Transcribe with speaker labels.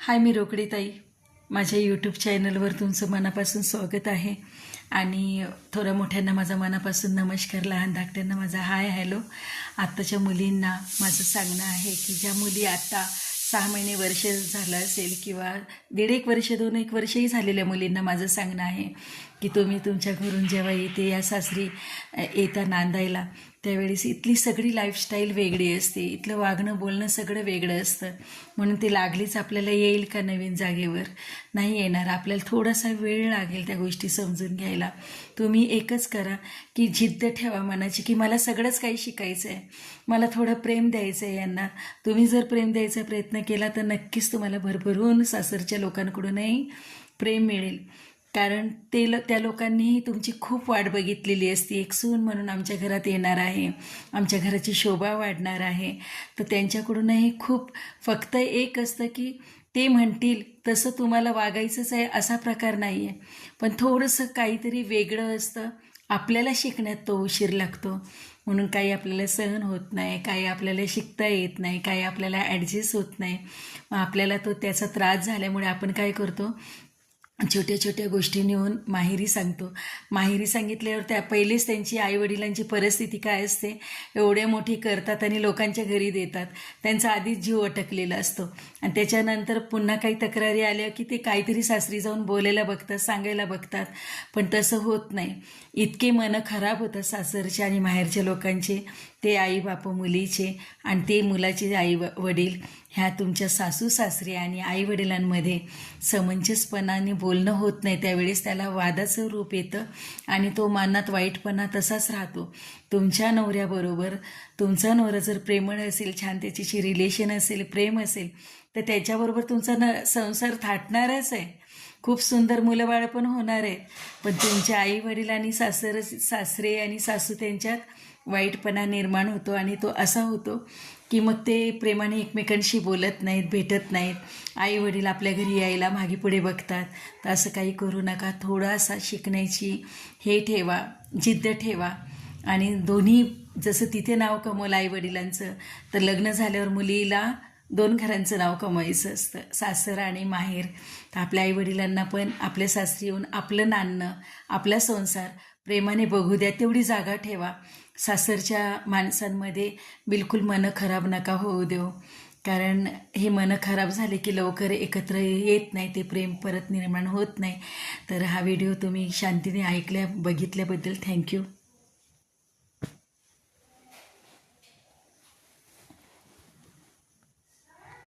Speaker 1: हाय, मी रोकडी ताई. माझ्या यूट्यूब चॅनलवर तुमचं मनापासून स्वागत आहे. आणि थोड्या मोठ्यांना माझा मनापासून नमस्कार, लहान धाकट्यांना माझा हाय हॅलो. आत्ताच्या मुलींना माझं सांगणं आहे की ज्या मुली आत्ता 6 महिने वर्ष झालं असेल किंवा 1.5 वर्ष 2 वर्षही झालेल्या मुलींना माझं सांगणं आहे की तुम्ही तुमच्या घरून जेव्हा येते या सासरी येता नांदायला, त्यावेळेस इथली सगळी लाईफस्टाईल वेगळी असते, इथलं वागणं बोलणं सगळं वेगळं असतं. म्हणून ते लागलीच आपल्याला येईल का नवीन जागेवर? नाही येणार. आपल्याला थोडासा वेळ लागेल त्या गोष्टी समजून घ्यायला. तुम्ही एकच करा की जिद्द ठेवा मनाची की मला सगळंच काही शिकायचं आहे, मला थोडं प्रेम द्यायचं आहे यांना. तुम्ही जर प्रेम द्यायचा प्रयत्न केला तर नक्कीच तुम्हाला भरभरून सासरच्या लोकांकडूनही प्रेम मिळेल. कारण त्या लोकांनीही तुमची खूप वाट बघितलेली असती. एक सून म्हणून आमच्या घरात येणार आहे, आमच्या घराची शोभा वाढणार आहे. तर त्यांच्याकडूनही खूप फक्त एक असतं की ते म्हणतील तसं तुम्हाला वागायचंच आहे असा प्रकार नाही आहे, पण थोडंसं काहीतरी वेगळं असतं. आपल्याला शिकण्यात तो उशीर लागतो, म्हणून काही आपल्याला सहन होत नाही, काही आपल्याला शिकता येत नाही, काही आपल्याला ॲडजस्ट होत नाही. मग आपल्याला त्याचा त्रास झाल्यामुळे आपण काय करतो, छोट्या छोट्या गोष्टी नेऊन माहेरी सांगतो. माहेरी सांगितल्यावर पहिलेच त्यांची आईवडिलांची परिस्थिती काय असते, एवढे मोठी करतात आणि लोकांच्या घरी देतात. त्यांचा आधीच जीव अटकलेला असतो आणि त्याच्यानंतर पुन्हा काही तक्रारी आल्या की ते काहीतरी सासरी जाऊन बोलायला बघतात, सांगायला बघतात. पण तसं होत नाही. इतके मनं खराब होतात सासरच्या आणि माहेरच्या लोकांचे, ते आई बापा मुलीचे आणि ते मुलाचे आई वडील. ह्या तुमच्या सासू सासरे आणि आईवडिलांमध्ये समंजसपणाने बोलणं होत नाही, त्यावेळेस त्याला वादाचं रूप येतं आणि तो मनात वाईटपणा तसाच राहतो. तुमच्या नवऱ्याबरोबर तुमचा नवरा जर प्रेमळ असेल, छान त्याच्याशी रिलेशन असेल, प्रेम असेल, तर त्याच्याबरोबर तुमचा संसार थाटणारच आहे. खूप सुंदर मुलंबाळं पण होणार आहेत. पण तुमच्या आईवडील आणि सासरे आणि सासू त्यांच्यात वाईटपणा निर्माण होतो आणि तो असा होतो की मग ते प्रेमाने एकमेकांशी बोलत नाहीत, भेटत नाहीत. आईवडील आपल्या घरी यायला मागे पुढे बघतात. तर असं काही करू नका. थोडासा शिकण्याची हे ठेवा, जिद्द ठेवा. आणि दोन्ही जसं तिथे नाव कमवलं आईवडिलांचं, तर लग्न झाल्यावर मुलीला 2 घरांचं नाव कमवायचं असतं, सासर आणि माहेर. तर आपल्या आईवडिलांना पण आपल्या सासरी येऊन आपलं नाणं, आपला संसार प्रेमाने बघू द्या, तेवढी जागा ठेवा. सासरच्या माणसांमध्ये बिलकुल मनं खराब नका होऊ देऊ, कारण हे मनं खराब झाले की लवकर एकत्र येत नाही, ते प्रेम परत निर्माण होत नाही. तर हा व्हिडिओ तुम्ही शांतीने बघितल्याबद्दल थँक्यू.